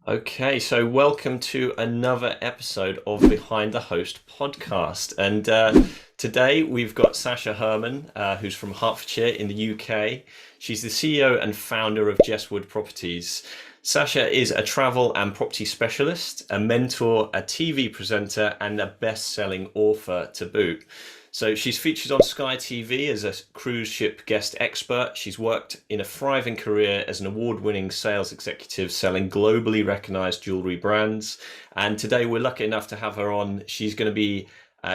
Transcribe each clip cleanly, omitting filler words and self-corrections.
Okay, so welcome to another episode of Behind the Host podcast. And today we've got Sasha Herman, who's from Hertfordshire in the UK. She's the CEO and founder of Jesswood Properties. Sasha is a travel and property specialist, a mentor, a TV presenter, and a best-selling author to boot. So she's featured on Sky TV as a cruise ship guest expert. She's worked in a thriving career as an award-winning sales executive selling globally recognized jewelry brands. And today we're lucky enough to have her on. She's going to be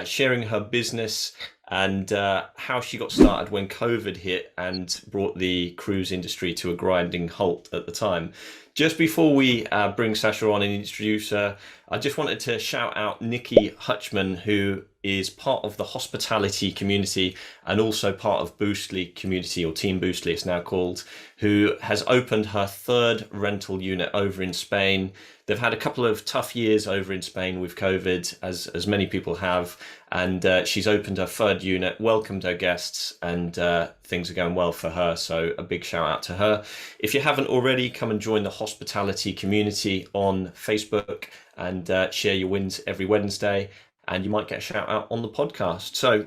sharing her business and how she got started when COVID hit and brought the cruise industry to a grinding halt at the time. Just before we bring Sasha on and introduce her, I just wanted to shout out Nikki Hutchman, who is part of the hospitality community and also part of Boostly community, or Team Boostly it's now called, who has opened her third rental unit over in Spain. They've had a couple of tough years over in Spain with COVID, as many people have, and she's opened her third unit, welcomed her guests, and things are going well for her. So a big shout out to her. If you haven't already, come and join the hospitality community on Facebook and share your wins every Wednesday, and you might get a shout out on the podcast. So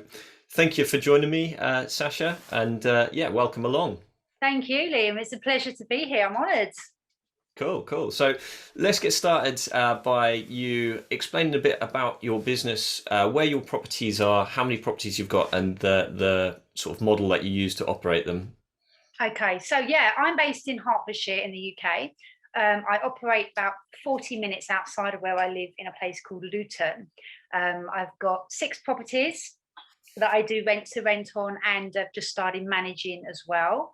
thank you for joining me, Sasha, and yeah, welcome along. Thank you, Liam. It's a pleasure to be here. I'm honoured. Cool. So let's get started by you explaining a bit about your business, where your properties are, how many properties you've got, and the sort of model that you use to operate them. Okay, so yeah, I'm based in Hertfordshire in the UK. I operate about 40 minutes outside of where I live in a place called Luton. I've got 6 properties that I do rent to rent on, and I've just started managing as well.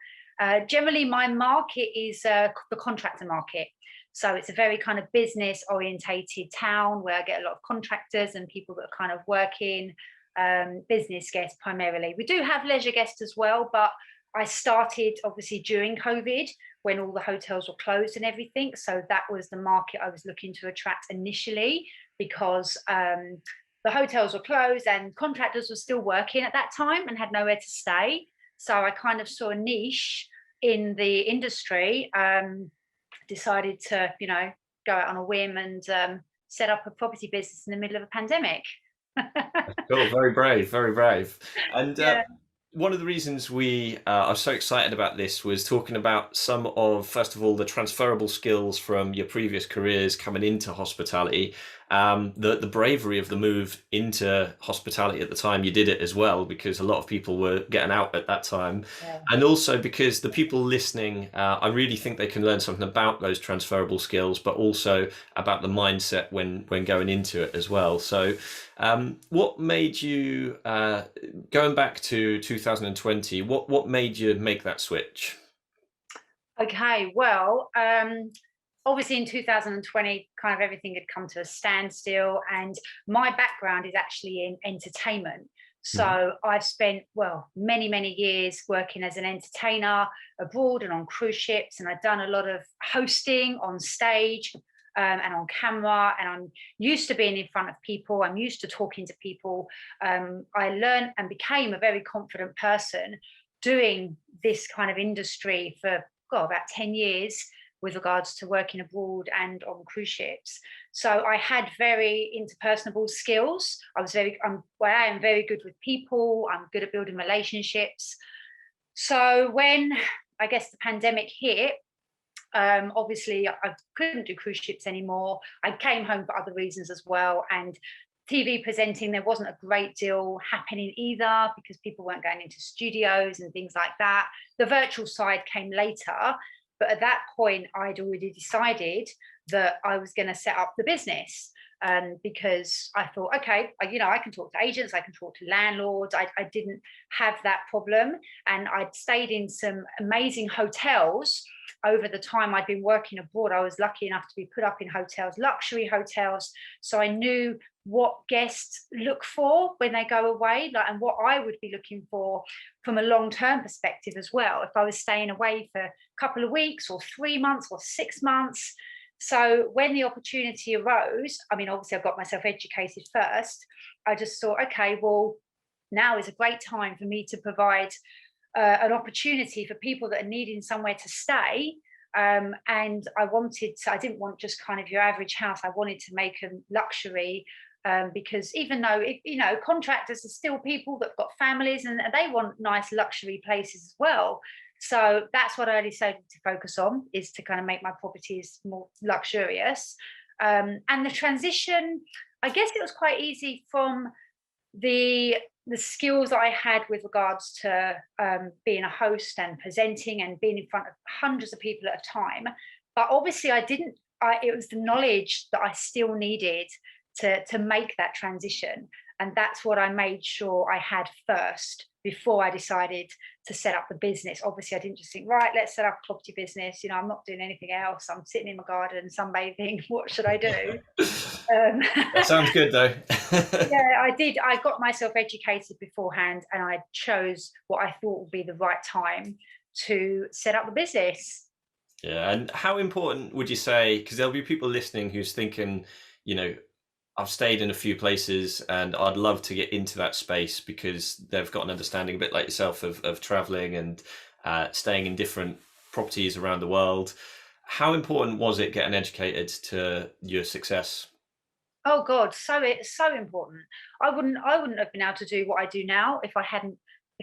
Generally, my market is the contractor market. So it's a very kind of business orientated town where I get a lot of contractors and people that are kind of working, business guests primarily. We do have leisure guests as well, but I started obviously during COVID when all the hotels were closed and everything. So that was the market I was looking to attract initially, because the hotels were closed and contractors were still working at that time and had nowhere to stay. So I kind of saw a niche in the industry, decided to, go out on a whim and set up a property business in the middle of a pandemic. Cool, very brave, very brave. And Yeah. one of the reasons we are so excited about this was talking about some of, first of all, the transferable skills from your previous careers coming into hospitality, the bravery of the move into hospitality at the time you did it as well, because a lot of people were getting out at that time. Yeah. And also because the people listening, I really think they can learn something about those transferable skills, but also about the mindset when going into it as well. So what made you, going back to 2020, what made you make that switch? Okay, well, obviously in 2020, kind of everything had come to a standstill, and my background is actually in entertainment. Mhm. So I've spent, well, many years working as an entertainer abroad and on cruise ships, and I've done a lot of hosting on stage, and on camera, and I'm used to being in front of people. I'm used to talking to people. I learned and became a very confident person doing this kind of industry for about 10 years with regards to working abroad and on cruise ships. So I had very interpersonable skills. I am very good with people. I'm good at building relationships. So when I guess the pandemic hit, obviously I couldn't do cruise ships anymore. I came home for other reasons as well. And TV presenting, there wasn't a great deal happening either, because people weren't going into studios and things like that. The virtual side came later, but at that point I'd already decided that I was going to set up the business, because I thought, okay, I can talk to agents, I can talk to landlords. I didn't have that problem, and I'd stayed in some amazing hotels over the time I'd been working abroad. I was lucky enough to be put up in hotels, luxury hotels. So I knew what guests look for when they go away, and what I would be looking for from a long-term perspective as well, if I was staying away for a couple of weeks or 3 months or 6 months. So when the opportunity arose, I mean, obviously I got myself educated first. I just thought, okay, well, now is a great time for me to provide an opportunity for people that are needing somewhere to stay, And I didn't want just kind of your average house. I wanted to make them luxury, because even though, contractors are still people that've got families and they want nice luxury places as well. So that's what I decided to focus on, is to kind of make my properties more luxurious. And the transition, I guess it was quite easy from the skills I had with regards to being a host and presenting and being in front of hundreds of people at a time. But obviously, it was the knowledge that I still needed to make that transition, and that's what I made sure I had first before I decided to set up the business. Obviously, I didn't just think, right, let's set up a property business. I'm not doing anything else. I'm sitting in my garden sunbathing. What should I do? That sounds good though. Yeah, I did. I got myself educated beforehand, and I chose what I thought would be the right time to set up the business. Yeah, and how important would you say, because there'll be people listening who's thinking, you know, I've stayed in a few places and I'd love to get into that space because they've got an understanding a bit like yourself of traveling and staying in different properties around the world. How important was it getting educated to your success? Oh God, it's so important. I wouldn't have been able to do what I do now if I hadn't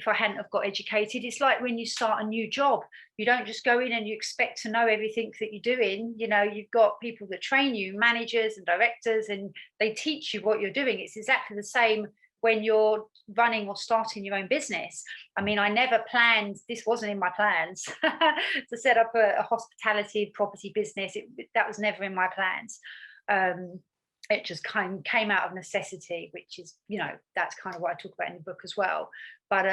have got educated. It's like when you start a new job, you don't just go in and you expect to know everything that you're doing. You've got people that train you, managers and directors, and they teach you what you're doing. It's exactly the same when you're running or starting your own business. I mean, I never planned, this wasn't in my plans to set up a hospitality property business. That was never in my plans. It just came out of necessity, which is, that's kind of what I talk about in the book as well. But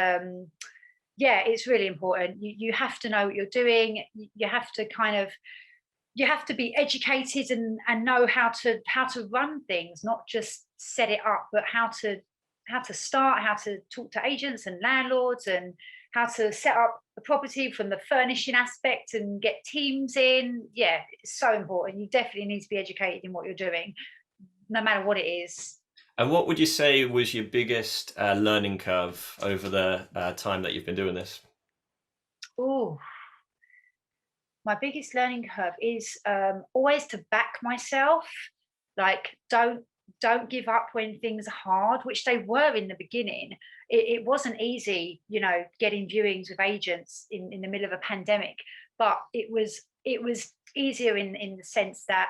yeah, it's really important. You have to know what you're doing. You have to be educated and know how to run things, not just set it up, but how to start, how to talk to agents and landlords, and how to set up the property from the furnishing aspect and get teams in. Yeah, it's so important. You definitely need to be educated in what you're doing, no matter what it is. And what would you say was your biggest learning curve over the time that you've been doing this? Oh, my biggest learning curve is always to back myself. Like, don't give up when things are hard, which they were in the beginning. It wasn't easy, getting viewings with agents in the middle of a pandemic, but it was easier in the sense that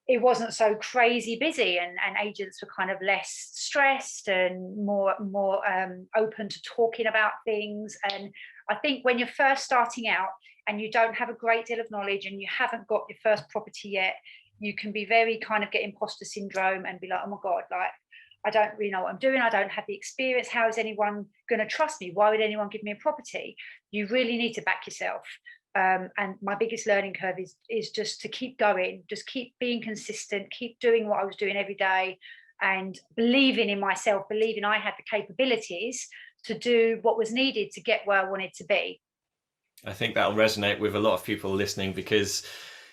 it wasn't so crazy busy, and agents were kind of less stressed and more open to talking about things. And I think when you're first starting out and you don't have a great deal of knowledge and you haven't got your first property yet, you can be very kind of get imposter syndrome and be like, oh my God, like, I don't really know what I'm doing. I don't have the experience. How is anyone going to trust me? Why would anyone give me a property? You really need to back yourself. And my biggest learning curve is just to keep going, just keep being consistent, keep doing what I was doing every day, and believing in myself, believing I had the capabilities to do what was needed to get where I wanted to be. I think that'll resonate with a lot of people listening because,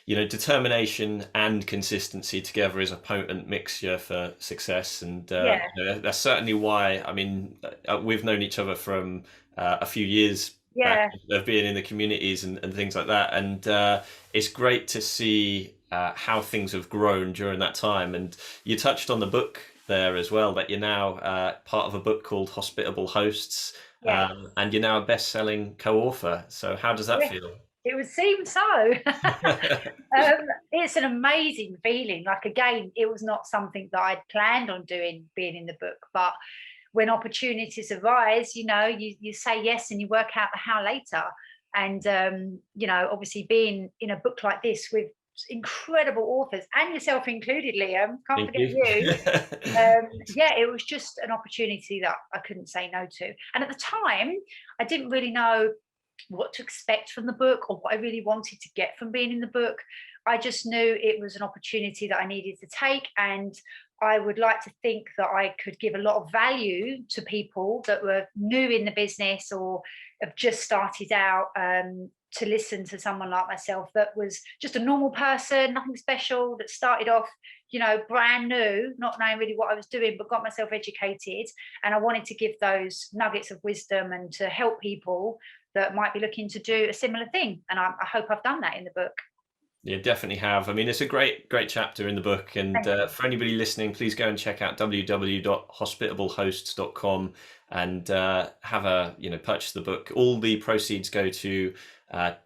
determination and consistency together is a potent mixture for success. And Yeah, that's certainly why, I mean, we've known each other from a few years back yeah, of being in the communities and things like that. And it's great to see how things have grown during that time. And you touched on the book there as well, that you're now part of a book called Hospitable Hosts, yeah, and you're now a best-selling co-author. So how does that yeah. feel? It would seem so. It's an amazing feeling. Like, again, it was not something that I'd planned on doing, being in the book, but when opportunities arise, you say yes and you work out the how later. And obviously being in a book like this with incredible authors, and yourself included, Liam, can't Thank forget you. you. Yeah, it was just an opportunity that I couldn't say no to. And at the time, I didn't really know what to expect from the book or what I really wanted to get from being in the book. I just knew it was an opportunity that I needed to take, and I would like to think that I could give a lot of value to people that were new in the business or have just started out, to listen to someone like myself that was just a normal person, nothing special, that started off, brand new, not knowing really what I was doing, but got myself educated. And I wanted to give those nuggets of wisdom and to help people that might be looking to do a similar thing. And I hope I've done that in the book. You definitely have. I mean, it's a great chapter in the book. And for anybody listening, please go and check out www.hospitablehosts.com and have a, purchase the book. All the proceeds go to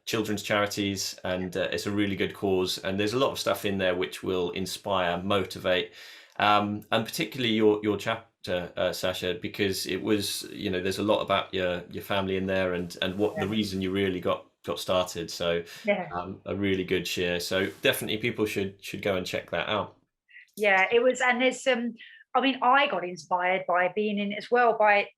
children's charities, and it's a really good cause. And there's a lot of stuff in there which will inspire, motivate, and particularly your chapter, Sasha, because it was, there's a lot about your family in there, and what the reason you really got started. So a really good share. So definitely people should go and check that out. Yeah, it was. And there's I mean, I got inspired by being in it as well, by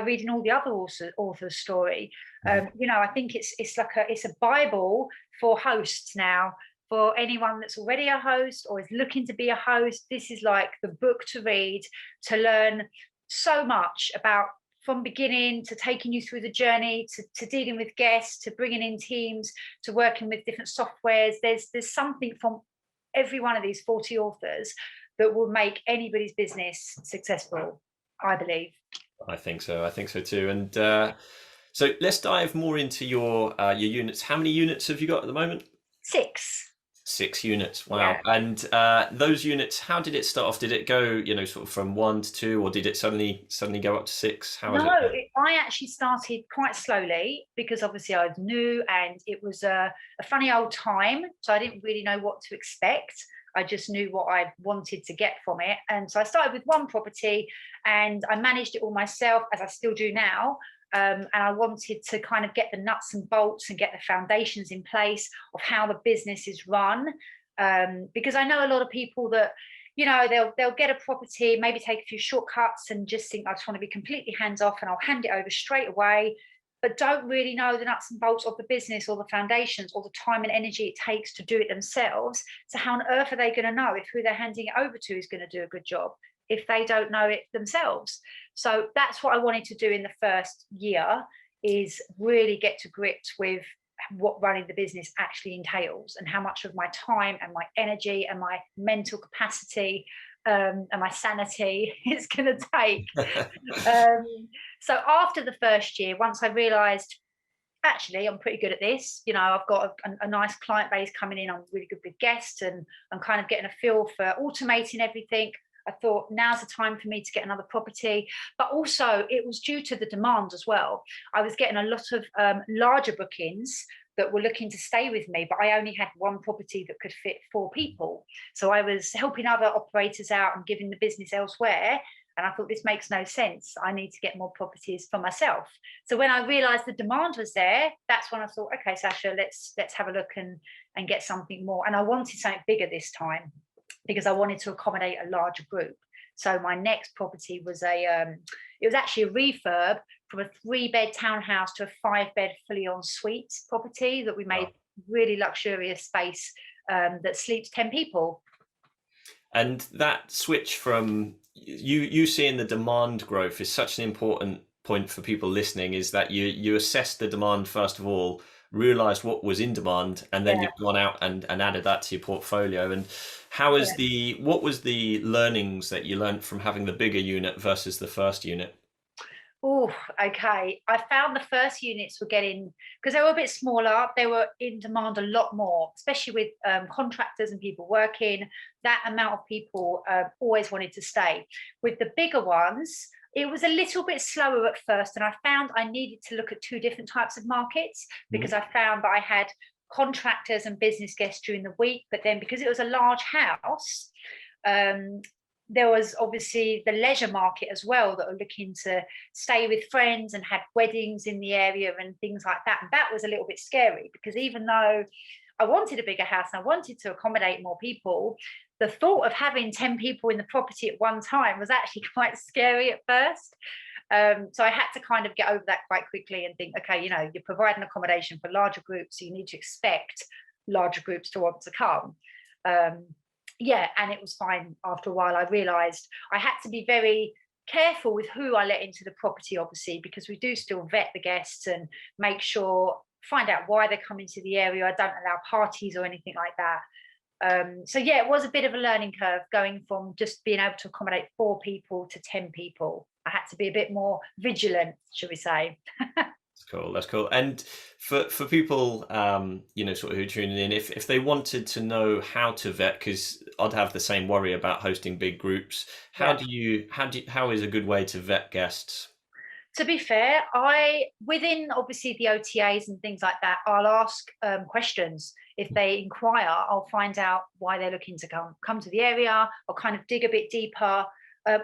reading all the other authors' story. I think it's like it's a Bible for hosts now. For anyone that's already a host or is looking to be a host, this is like the book to read, to learn so much about, from beginning to taking you through the journey, to dealing with guests, to bringing in teams, to working with different softwares. There's something from every one of these 40 authors that will make anybody's business successful, I believe. I think so too. And so let's dive more into your units. How many units have you got at the moment? 6. 6 units. Wow. Yeah. And those units, how did it start off? Did it go, sort of from 1 to 2, or did it suddenly go up to 6? No, I actually started quite slowly, because obviously I was new and it was a funny old time. So I didn't really know what to expect. I just knew what I wanted to get from it. And so I started with 1 property and I managed it all myself, as I still do now. And I wanted to kind of get the nuts and bolts and get the foundations in place of how the business is run. Because I know a lot of people that, they'll get a property, maybe take a few shortcuts and just think, I just want to be completely hands off and I'll hand it over straight away, but don't really know the nuts and bolts of the business or the foundations or the time and energy it takes to do it themselves. So how on earth are they going to know if who they're handing it over to is going to do a good job if they don't know it themselves? So that's what I wanted to do in the first year, is really get to grips with what running the business actually entails and how much of my time and my energy and my mental capacity and my sanity it's going to take. So after the first year, once I realized, actually, I'm pretty good at this, I've got a nice client base coming in, I'm really good with guests, and I'm kind of getting a feel for automating everything, I thought now's the time for me to get another property. But also it was due to the demand as well. I was getting a lot of larger bookings that were looking to stay with me, but I only had 1 property that could fit 4 people. So I was helping other operators out and giving the business elsewhere. And I thought, this makes no sense. I need to get more properties for myself. So when I realized the demand was there, that's when I thought, okay, Sasha, let's have a look and get something more. And I wanted something bigger this time, because I wanted to accommodate a larger group. So my next property was it was actually a refurb from a 3-bed townhouse to a 5-bed fully en suite property that we made really luxurious space that sleeps 10 people. And that switch from you seeing the demand growth is such an important point for people listening, is that you assess the demand first of all, realized what was in demand, and then you've gone out and added that to your portfolio. And how is what was the learnings that you learned from having the bigger unit versus the first unit? Oh, okay. I found the first units were getting, because they were a bit smaller, they were in demand a lot more, especially with contractors and people working. That amount of people always wanted to stay. With the bigger ones, it was a little bit slower at first, and I found I needed to look at 2 different types of markets, because I found that I had contractors and business guests during the week, but then because it was a large house, there was obviously the leisure market as well that were looking to stay with friends and had weddings in the area and things like that. And that was a little bit scary, because even though I wanted a bigger house and I wanted to accommodate more people, the thought of having 10 people in the property at one time was actually quite scary at first. So I had to kind of get over that quite quickly and think, okay, you're providing accommodation for larger groups, so you need to expect larger groups to want to come. And it was fine. After a while, I realized I had to be very careful with who I let into the property, obviously, because we do still vet the guests and find out why they're coming to the area. I don't allow parties or anything like that. It was a bit of a learning curve, going from just being able to accommodate 4 people to 10 people. I had to be a bit more vigilant, shall we say. That's cool. That's cool. And for people, sort of who are tuning in, if they wanted to know how to vet, because I'd have the same worry about hosting big groups. Yeah. How is a good way to vet guests? To be fair, within obviously the OTAs and things like that, I'll ask questions. If they inquire, I'll find out why they're looking to come to the area. I'll kind of dig a bit deeper.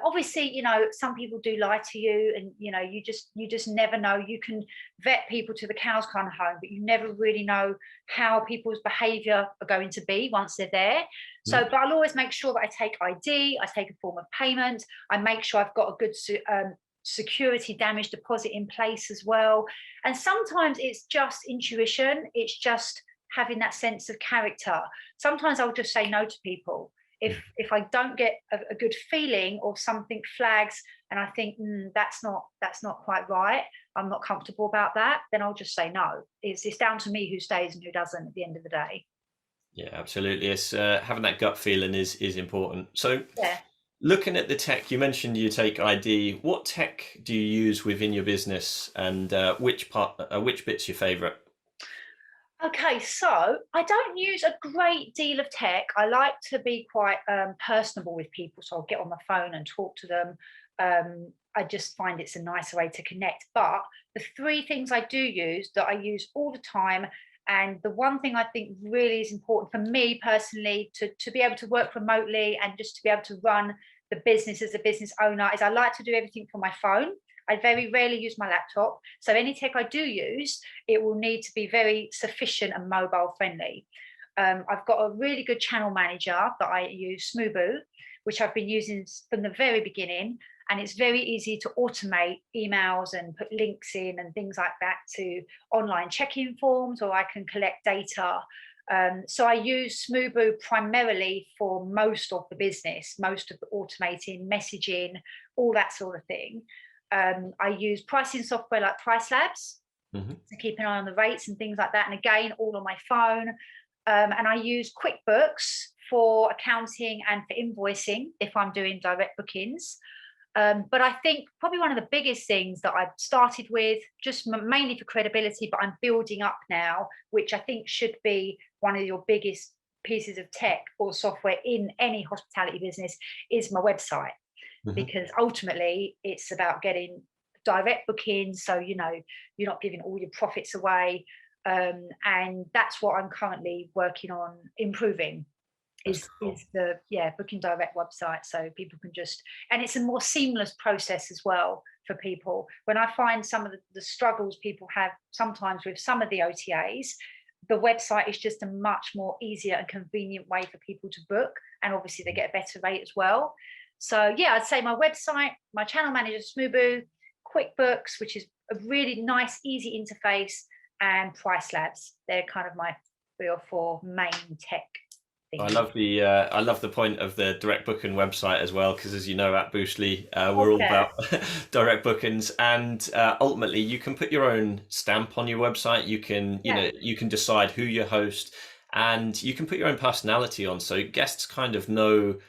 Obviously, some people do lie to you, and you just never know. You can vet people to the cows come home, but you never really know how people's behaviour are going to be once they're there. So, Mhm. but I'll always make sure that I take ID, I take a form of payment, I make sure I've got a good security damage deposit in place as well. And sometimes it's just intuition, it's just having that sense of character. Sometimes I'll just say no to people if I don't get a good feeling, or something flags and I think that's not quite right, I'm not comfortable about that, then I'll just say no. It's down to me who stays and who doesn't at the end of the day. Yeah, absolutely. It's having that gut feeling is important. So, Yeah. looking at the tech, you mentioned you take ID. What tech do you use within your business, and which bit's your favorite? Okay, so I don't use a great deal of tech. I like to be quite personable with people, so I'll get on the phone and talk to them. I just find it's a nicer way to connect. But the three things I do use that I use all the time, and the one thing I think really is important for me personally to be able to work remotely and just to be able to run the business as a business owner, is I like to do everything from my phone. I very rarely use my laptop. So any tech I do use, it will need to be very sufficient and mobile friendly. I've got a really good channel manager that I use, Smoobu, which I've been using from the very beginning. And it's very easy to automate emails and put links in and things like that to online check-in forms, or I can collect data. So I use Smoobu primarily for most of the business, most of the automating, messaging, all that sort of thing. I use pricing software like Price Labs Hmm. to keep an eye on the rates and things like that. And again, all on my phone. And I use QuickBooks for accounting and for invoicing if I'm doing direct bookings. But I think probably one of the biggest things that I've started with, just mainly for credibility, but I'm building up now, which I think should be one of your biggest pieces of tech or software in any hospitality business, is my website. Hmm. Because ultimately it's about getting direct bookings, so you're not giving all your profits away. And that's what I'm currently working on improving, That's is cool. the booking direct website, so people can just, and it's a more seamless process as well for people. When I find some of the struggles people have sometimes with some of the OTAs, the website is just a much more easier and convenient way for people to book, and obviously they get a better rate as well. So yeah, I'd say my website, my channel manager Smoobu, QuickBooks, which is a really nice easy interface, and Price Labs. They're kind of my 3 or 4 main tech I things. love the point of the direct booking website as well, because as you know at Boostly, we're all Okay. about direct bookings, and ultimately you can put your own stamp on your website. You can Yeah. you can decide who you host, and you can put your own personality on, so guests kind of know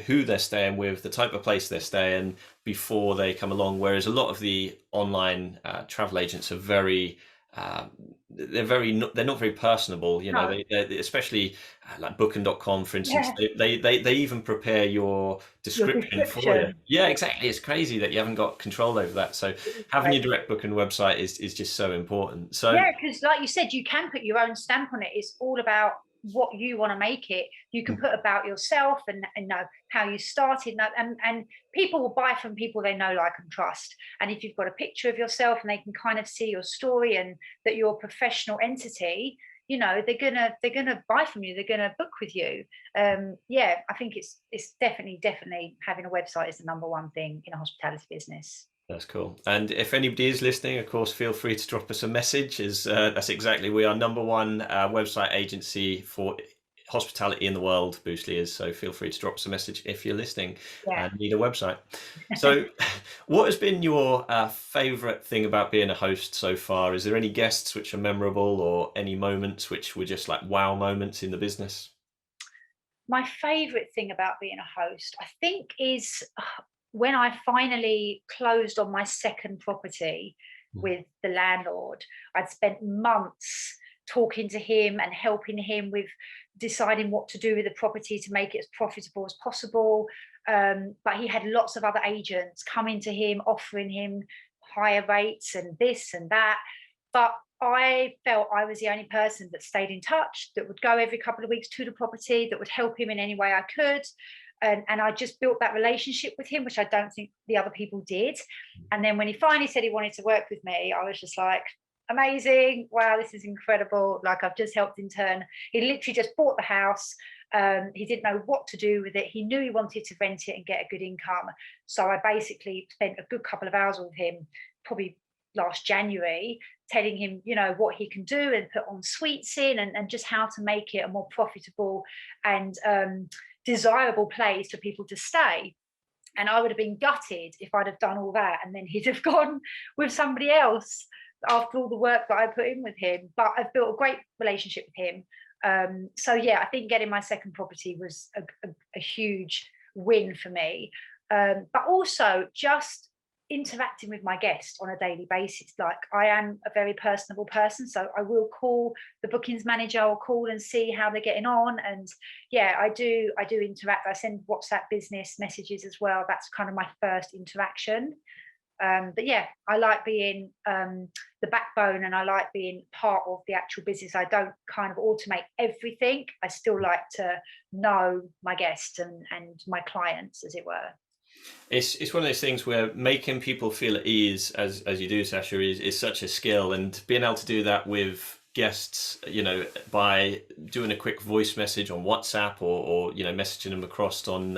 who they're staying with, the type of place they're staying before they come along. Whereas a lot of the online travel agents are very uh, they're not very personable. No. they especially like booking.com, for instance, Yeah. they even prepare your Your description for you. description. Yeah, exactly. It's crazy that you haven't got control over that. So It is having great. your direct booking website is just so important. So Yeah, because like you said, you can put your own stamp on it. It's all about what you want to make it. You can put about yourself and know how you started, and people will buy from people they know, like, and trust. And if you've got a picture of yourself and they can kind of see your story and that you're a professional entity, they're gonna buy from you. They're gonna book with you. Yeah, I think it's definitely having a website is the number one thing in a hospitality business. that's cool. And if anybody is listening, of course, feel free to drop us a message. As that's exactly, we are number one website agency for hospitality in the world. Boostly is, so feel free to drop us a message if you're listening Yeah. and need a website. So, what has been your favorite thing about being a host so far? Is there any guests which are memorable, or any moments which were just like wow moments in the business? My favorite thing about being a host, I think, is when I finally closed on my second property. with the landlord. I'd spent months talking to him and helping him with deciding what to do with the property to make it as profitable as possible. But he had lots of other agents coming to him, offering him higher rates and this and that. But I felt I was the only person that stayed in touch, that would go every couple of weeks to the property, that would help him in any way I could. And I just built that relationship with him, which I don't think the other people did. And then when he finally said he wanted to work with me, I was just like, amazing. Wow, this is incredible. Like, I've just helped him turn. He literally just bought the house. He didn't know what to do with it. He knew he wanted to rent it and get a good income. So I basically spent a good couple of hours with him, probably last January, telling him, you know, what he can do and put on suites in, and just how to make it a more profitable and desirable place for people to stay. And I would have been gutted if I'd have done all that and then he'd have gone with somebody else after all the work that I put in with him. But I've built a great relationship with him. So yeah, I think getting my second property was a huge win for me. But also just interacting with my guests on a daily basis. Like, I am a very personable person, so I will call the bookings manager or call and see how they're getting on. And yeah, I do interact. I send WhatsApp business messages as well. That's kind of my first interaction. But yeah, I like being the backbone, and I like being part of the actual business. I don't kind of automate everything. I still like to know my guests and my clients, as it were. It's one of those things where making people feel at ease, as you do, Sasha, is such a skill, and being able to do that with guests, you know, by doing a quick voice message on WhatsApp, or you know, messaging them across on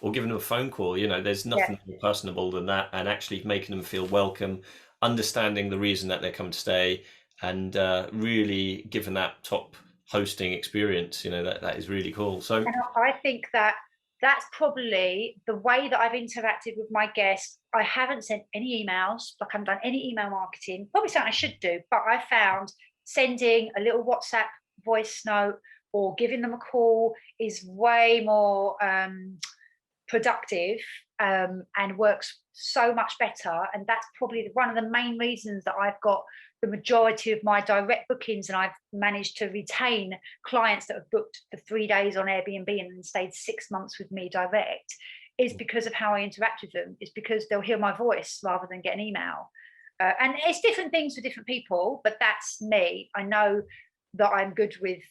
or giving them a phone call. You know, there's nothing more personable than that, and actually making them feel welcome, understanding the reason that they come to stay, and really giving that top hosting experience. You know, that is really cool. So And I think that that's probably the way that I've interacted with my guests. I haven't sent any emails, like, I haven't done any email marketing, probably something I should do, but I found sending a little WhatsApp voice note or giving them a call is way more productive, and works so much better. And that's probably one of the main reasons that I've got the majority of my direct bookings, and I've managed to retain clients that have booked for 3 days on Airbnb and then stayed 6 months with me direct, is because of how I interact with them. It's because they'll hear my voice rather than get an email. And it's different things for different people, but that's me. I know that I'm good with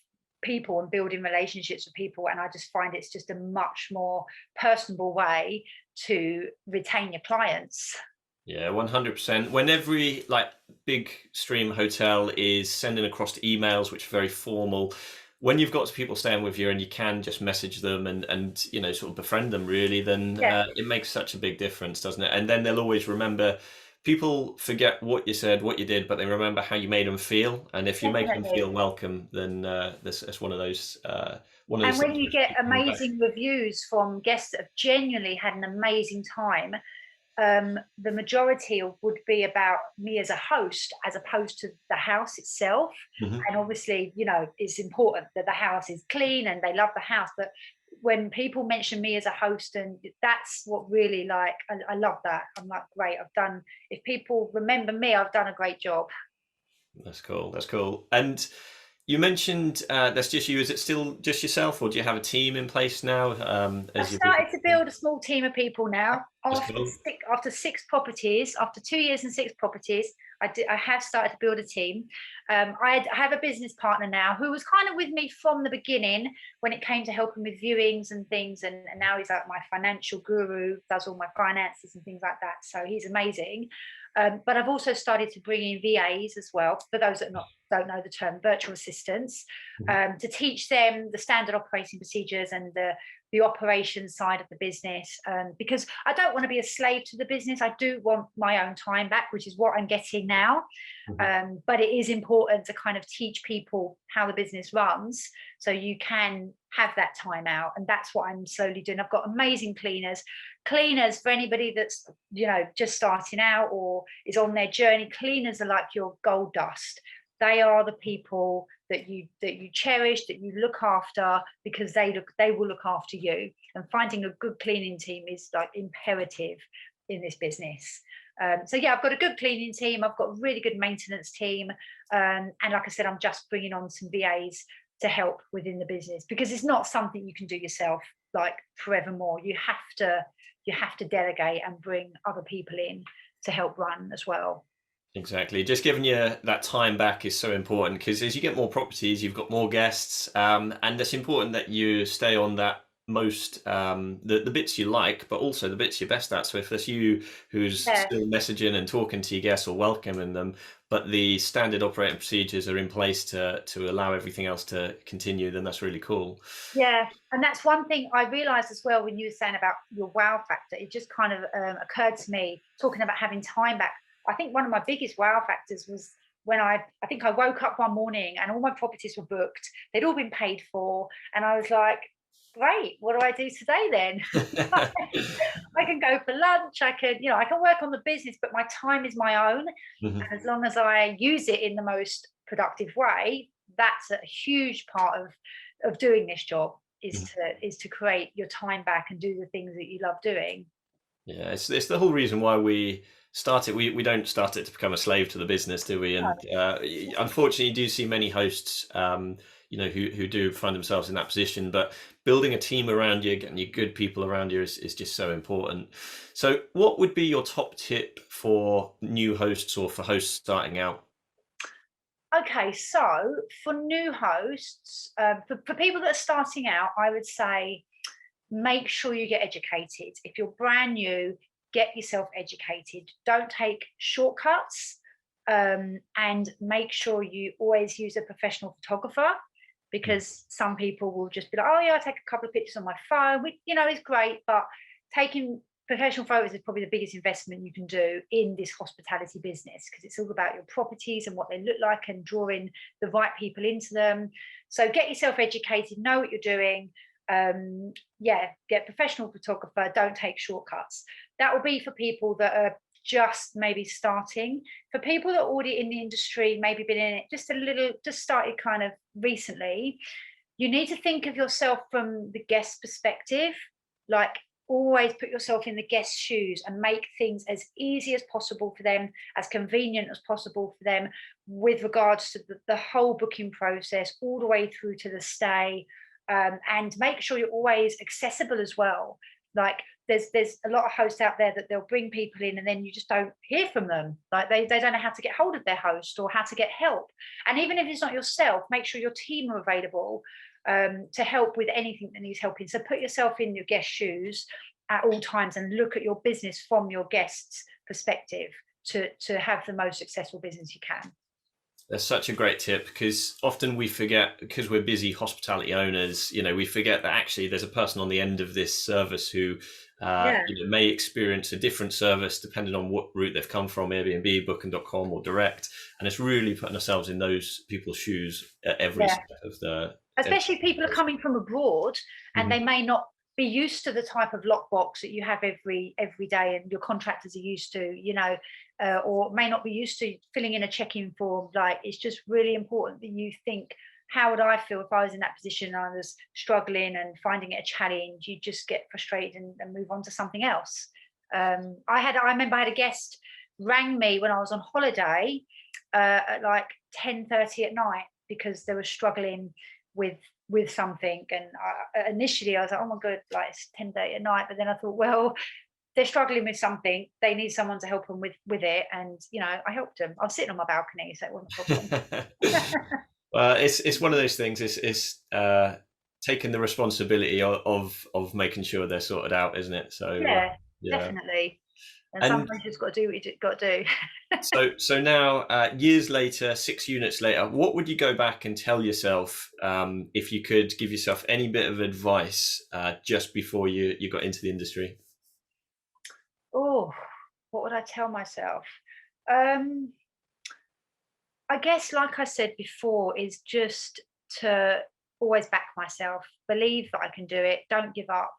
people and building relationships with people, and I just find it's just a much more personable way to retain your clients. yeah, 100%. When every like big stream hotel is sending across emails, which are very formal, when you've got people staying with you and you can just message them and you know, sort of befriend them really, then Yeah, it makes such a big difference, doesn't it? And then they'll always remember. People forget what you said, what you did, but they remember how you made them feel. And if you make them definitely. feel welcome, then that's one of those And when things you which get keep coming back. amazing reviews from guests that have genuinely had an amazing time, the majority would be about me as a host as opposed to the house itself. Mhm. And obviously, you know, it's important that the house is clean and they love the house. But when people mention me as a host, and that's what really, like, I love that. I'm like, great, I've done, if people remember me, I've done a great job. That's cool. That's cool. And you mentioned that's just you. Is it still just yourself, or do you have a team in place now? I've As your started business? to build a small team of people now. That's cool. After 6 properties, after 2 years and 6 properties, I have started to build a team. I have a business partner now who was kind of with me from the beginning when it came to helping with viewings and things, and now he's like my financial guru, does all my finances and things like that. So he's amazing. But I've also started to bring in VAs as well, for those that don't know the term, virtual assistants, Mhm. to teach them the standard operating procedures and the operations side of the business, because I don't want to be a slave to the business. I do want my own time back, which is what I'm getting now. Mhm. But it is important to kind of teach people how the business runs so you can have that time out. And that's what I'm slowly doing. I've got amazing cleaners for anybody that's, you know, just starting out or is on their journey. Cleaners are like your gold dust. They are the people that you cherish, that you look after, because they will look after you. And finding a good cleaning team is like imperative in this business. So yeah, I've got a good cleaning team. I've got a really good maintenance team. And like I said, I'm just bringing on some VAs to help within the business, because it's not something you can do yourself like forevermore. You have to delegate and bring other people in to help run as well. Exactly. Just giving you that time back is so important, because as you get more properties, you've got more guests, and it's important that you stay on that most the bits you like, but also the bits you're best at. So if there's you who's Yeah. still messaging and talking to your guests or welcoming them, but the standard operating procedures are in place to allow everything else to continue, then that's really cool. Yeah, and that's one thing I realized as well when you were saying about your wow factor. It just kind of occurred to me, talking about having time back. I think one of my biggest wow factors was when I think I woke up one morning and all my properties were booked. They'd all been paid for, and I was like, great, what do I do today then? I can go for lunch. I can work on the business, but my time is my own. Mhm. And as long as I use it in the most productive way, that's a huge part of doing this job, is Mhm. to create your time back and do the things that you love doing. Yeah, it's the whole reason why we start it. We don't start it to become a slave to the business, do we? And unfortunately, you do see many hosts, who do find themselves in that position. But building a team around you, getting you good people around you is just so important. So, what would be your top tip for new hosts or for hosts starting out? Okay, so for new hosts, for people that are starting out, I would say make sure you get educated. If you're brand new, get yourself educated. Don't take shortcuts, and make sure you always use a professional photographer, because some people will just be like, oh yeah, I take a couple of pictures on my phone. It's great, but taking professional photos is probably the biggest investment you can do in this hospitality business, because it's all about your properties and what they look like and drawing the right people into them. So get yourself educated, know what you're doing. Yeah, get professional photographer, don't take shortcuts. That will be for people that are just maybe starting. For people that are already in the industry, maybe been in it just started kind of recently, you need to think of yourself from the guest perspective. Like, always put yourself in the guest's shoes and make things as easy as possible for them, as convenient as possible for them, with regards to the whole booking process, all the way through to the stay. And make sure you're always accessible as well. Like, there's a lot of hosts out there that they'll bring people in and then you just don't hear from them. Like, they don't know how to get hold of their host or how to get help. And even if it's not yourself, make sure your team are available to help with anything that needs helping. So put yourself in your guest's shoes at all times and look at your business from your guest's perspective to have the most successful business you can. That's such a great tip, because often we forget, because we're busy hospitality owners, we forget that actually there's a person on the end of this service who Yeah. may experience a different service depending on what route they've come from, Airbnb, Booking.com, or direct. And it's really putting ourselves in those people's shoes at every Yeah. step of the. Especially if people are coming from abroad and Mhm. they may not be used to the type of lockbox that you have every day and your contractors are used to, or may not be used to filling in a check-in form. Like, it's just really important that you think, how would I feel if I was in that position and I was struggling and finding it a challenge? You just get frustrated and move on to something else. I remember I had a guest rang me when I was on holiday at like 10:30 at night, because they were struggling with something. And initially I was like, oh my god, like, it's 10:30 at night. But then I thought, well, they're struggling with something, they need someone to help them with it. And I helped them. I was sitting on my balcony, so it wasn't a problem. Well, it's one of those things. It's taking the responsibility of making sure they're sorted out, isn't it? So Yeah, yeah. definitely. And And sometimes you just got to do what you got to do. so now, years later, 6 units later, what would you go back and tell yourself, if you could give yourself any bit of advice just before you got into the industry? Oh, what would I tell myself? um I guess, like I said before, is just to always back myself, believe that I can do it, don't give up.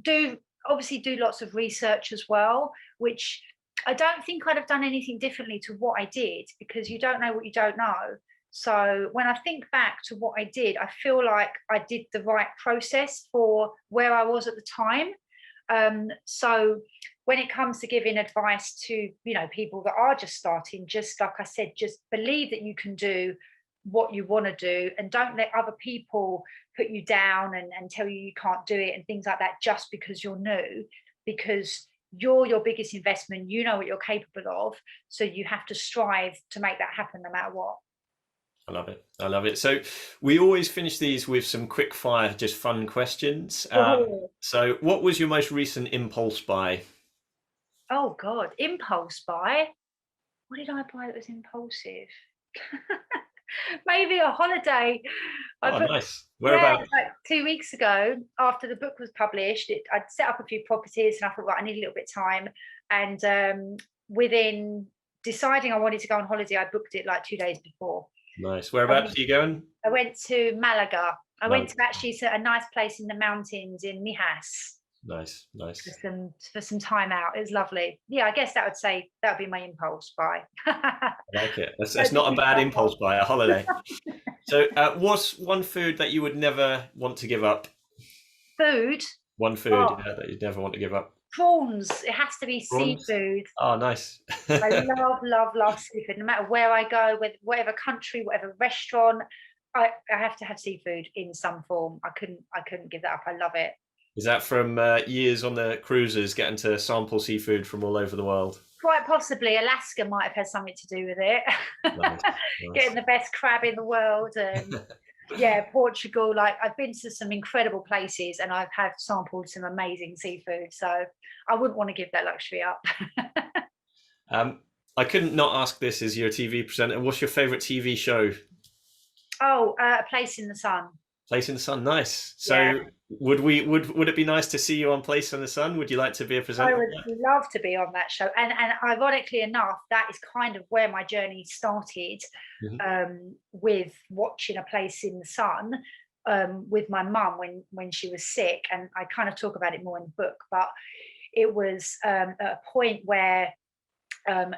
Do Obviously do lots of research as well, which I don't think I'd have done anything differently to what I did, because you don't know what you don't know. So when I think back to what I did, I feel like I did the right process for where I was at the time. So when it comes to giving advice to, people that are just starting, just like I said, just believe that you can do what you want to do, and don't let other people put you down and tell you can't do it and things like that just because you're new, because you're your biggest investment. You know what you're capable of, so you have to strive to make that happen no matter what. I love it. I love it. So we always finish these with some quick fire, just fun questions. So what was your most recent impulse buy? Oh God, impulse buy. What did I buy that was impulsive? Maybe a holiday. I Oh, put, nice. yeah, Whereabouts? like 2 weeks ago, after the book was published, I'd set up a few properties, and I thought, right, I need a little bit of time. And within deciding I wanted to go on holiday, I booked it like 2 days before. Nice. I Whereabouts went, are you going? I went to Malaga. I went Malaga. to actually a nice place in the mountains in Mijas Nice, for nice. some time out. It was lovely. Yeah, I guess that would be my impulse buy. I like it. So That's not a did bad you? impulse buy, a holiday. So what's one food that you would never want to give up? Food. One food, Oh, yeah, that you'd never want to give up. prawns. It has to be Prawns? seafood. Oh, nice. I love, love, love seafood. No matter where I go, with whatever country, whatever restaurant, I have to have seafood in some form. I couldn't give that up. I love it. Is that from years on the cruises, getting to sample seafood from all over the world? Quite possibly Alaska might have had something to do with it. Nice, nice. Getting the best crab in the world, and yeah, Portugal. Like, I've been to some incredible places, and I've had sampled some amazing seafood. So I wouldn't want to give that luxury up. I couldn't not ask this as you're a TV presenter. What's your favorite TV show? Oh, A Place in the Sun. Place in the Sun, nice. Yeah. So would it be nice to see you on Place in the Sun? Would you like to be a I presenter on would love to be on that show. And ironically enough, that is kind of where my journey started, that? with watching A Place in the Sun, with my mum when she was sick. And I kind of talk about it more in the book, but it was at a point where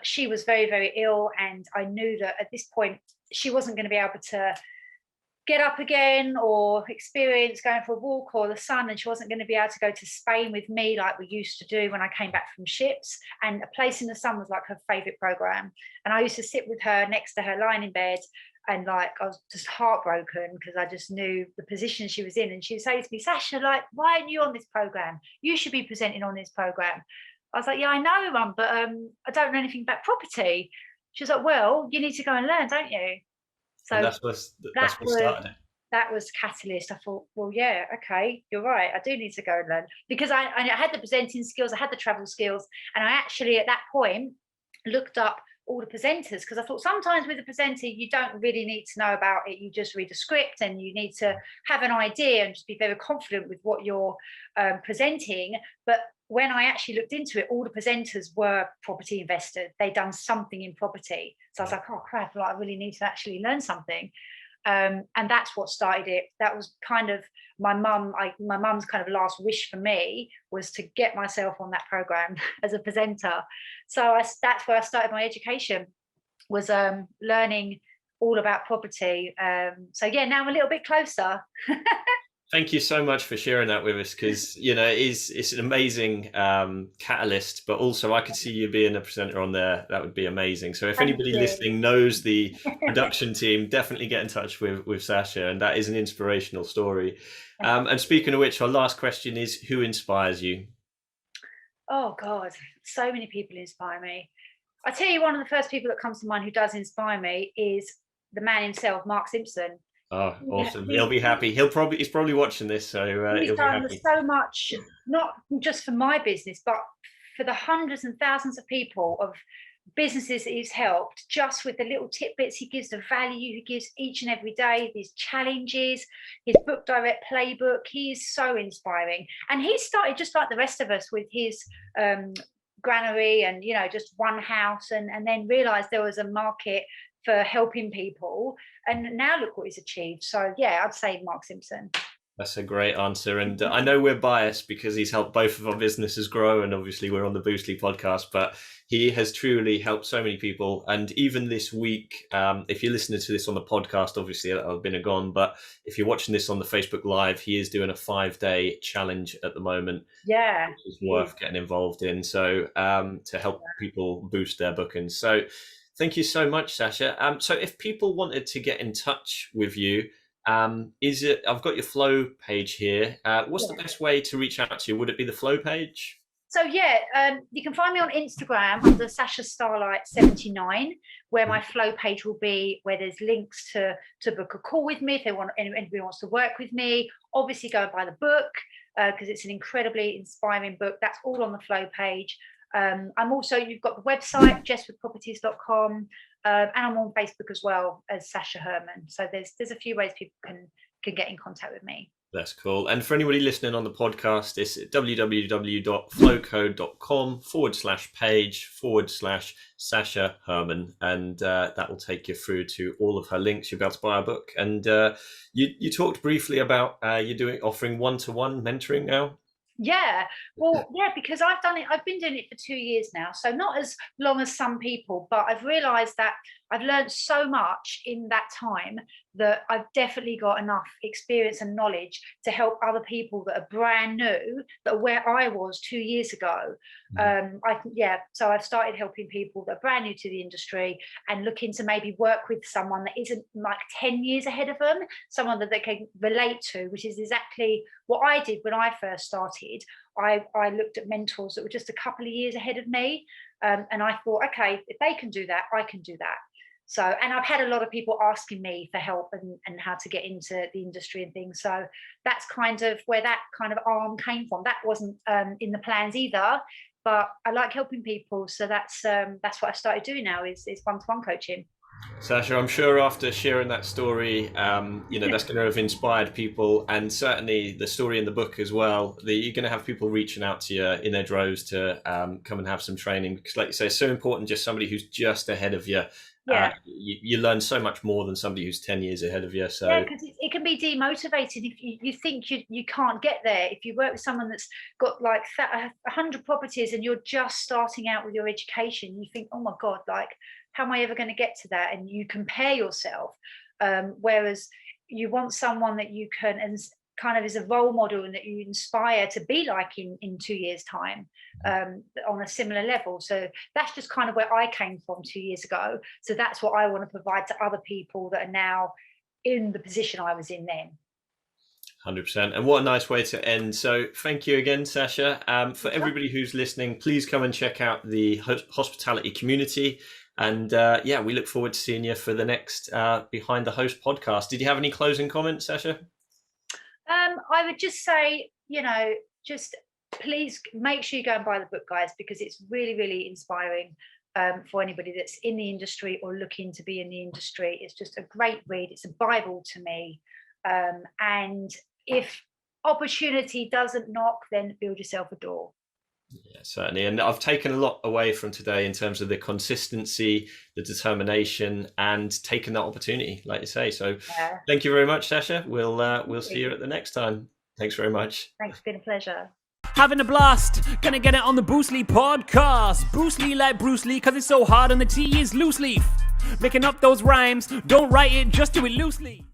she was very, very ill. And I knew that at this point, she wasn't going to be able to get up again or experience going for a walk or the sun, and she wasn't going to be able to go to Spain with me like we used to do when I came back from ships. And A Place in the Sun was like her favorite program, and I used to sit with her next to her lying in bed, and like I was just heartbroken because I just knew the position she was in. And she would say to me, Sasha, like, why aren't you on this program? You should be presenting on this program. I was like, yeah, I know, Mum, but I don't know anything about property. She was like, well, you need to go and learn, don't you? And So that's that what was started it. that was catalyst. I thought, well, yeah, okay, you're right. I do need to go and learn, because I had the presenting skills, I had the travel skills, and I actually at that point looked up all the presenters, because I thought sometimes with a presenter you don't really need to know about it. You just read a script, and you need to have an idea and just be very confident with what you're presenting. But when I actually looked into it, all the presenters were property investors. They'd done something in property. So I was like, oh crap, like, I really need to actually learn something. And that's what started it. That was kind of my mum's kind of last wish for me, was to get myself on that program as a presenter. So that's where I started my education, was learning all about property. So yeah, now I'm a little bit closer. Thank you so much for sharing that with us, because it's an amazing catalyst, but also I could see you being a presenter on there. That would be amazing. So if Thank anybody you. listening knows the production team, definitely get in touch with Sasha, and that is an inspirational story. And speaking of which, our last question is, who inspires you? Oh God, so many people inspire me. I tell you, one of the first people that comes to mind who does inspire me is the man himself, Mark Simpson. Oh, awesome. He'll He, be happy. He's probably watching this, so he's he'll be done happy. so much, not just for my business, but for the hundreds and thousands of people, of businesses that he's helped, just with the little tidbits he gives, the value he gives each and every day, these challenges, his book direct playbook. He is so inspiring. And he started just like the rest of us with his granary and, just one house, and then realized there was a market for helping people. And now look what he's achieved. So yeah, I'd say Mark Simpson. That's a great answer. And I know we're biased because he's helped both of our businesses grow. And obviously, we're on the Boostly podcast, but he has truly helped so many people. And even this week, if you're listening to this on the podcast, obviously, I've been gone. But if you're watching this on the Facebook Live, he is doing a 5-day challenge at the moment. Yeah. Which is worth getting involved in. So to help people boost their bookings. So thank you so much, Sasha. So if people wanted to get in touch with you, I've got your Flow page here. What's the best way to reach out to you? Would it be the Flow page? So you can find me on Instagram under Sasha Starlight 79, where my Flow page will be, where there's links to book a call with me if anybody wants to work with me. Obviously, go and buy the book because it's an incredibly inspiring book. That's all on the Flow page. You've got the website jesswithproperties.com, and I'm on Facebook as well as Sasha Herman. So there's a few ways people can get in contact with me. That's cool. And for anybody listening on the podcast, it's www.flowcode.com/page/Sasha Herman. And that will take you through to all of her links. You'll be able to buy a book. And you talked briefly about offering one-to-one mentoring now. Yeah, well, yeah, because I've been doing it for 2 years now, so not as long as some people, but I've realized that I've learned so much in that time that I've definitely got enough experience and knowledge to help other people that are brand new, that are where I was 2 years ago. So I've started helping people that are brand new to the industry and looking to maybe work with someone that isn't like 10 years ahead of them, someone that they can relate to, which is exactly what I did when I first started. I looked at mentors that were just a couple of years ahead of me, and I thought, okay, if they can do that, I can do that. So, and I've had a lot of people asking me for help and how to get into the industry and things. So that's kind of where that kind of arm came from. That wasn't in the plans either, but I like helping people. So that's what I started doing now is one-to-one coaching. Sasha, I'm sure after sharing that story, that's going to have inspired people, and certainly the story in the book as well. You're going to have people reaching out to you in their droves to come and have some training, because, like you say, it's so important. Just somebody who's just ahead of you. Yeah. You learn so much more than somebody who's 10 years ahead of you. So yeah, because it can be demotivating if you think you can't get there. If you work with someone that's got like 100 properties and you're just starting out with your education, you think, oh my God, like, how am I ever going to get to that? And you compare yourself. Whereas you want someone that you can, and kind of is a role model and that you inspire to be like in 2 years' time, on a similar level. So that's just kind of where I came from 2 years ago. So that's what I want to provide to other people that are now in the position I was in then. 100%. And what a nice way to end. So thank you again, Sasha. For everybody who's listening, please come and check out the hospitality community. And we look forward to seeing you for the next Behind the Host podcast. Did you have any closing comments, Sasha? I would just say, just please make sure you go and buy the book, guys, because it's really, really inspiring for anybody that's in the industry or looking to be in the industry. It's just a great read. It's a Bible to me. And if opportunity doesn't knock, then build yourself a door. Yeah, certainly. And I've taken a lot away from today in terms of the consistency, the determination, and taking that opportunity, like you say. So Thank you very much, Sasha. We'll see you at the next time. Thanks very much. Thanks, it's been a pleasure. Having a blast, gonna get it on the Boostly podcast. Boostly like Bruce Lee, cause it's so hard and the T is loose leaf. Making up those rhymes, don't write it, just do it loosely.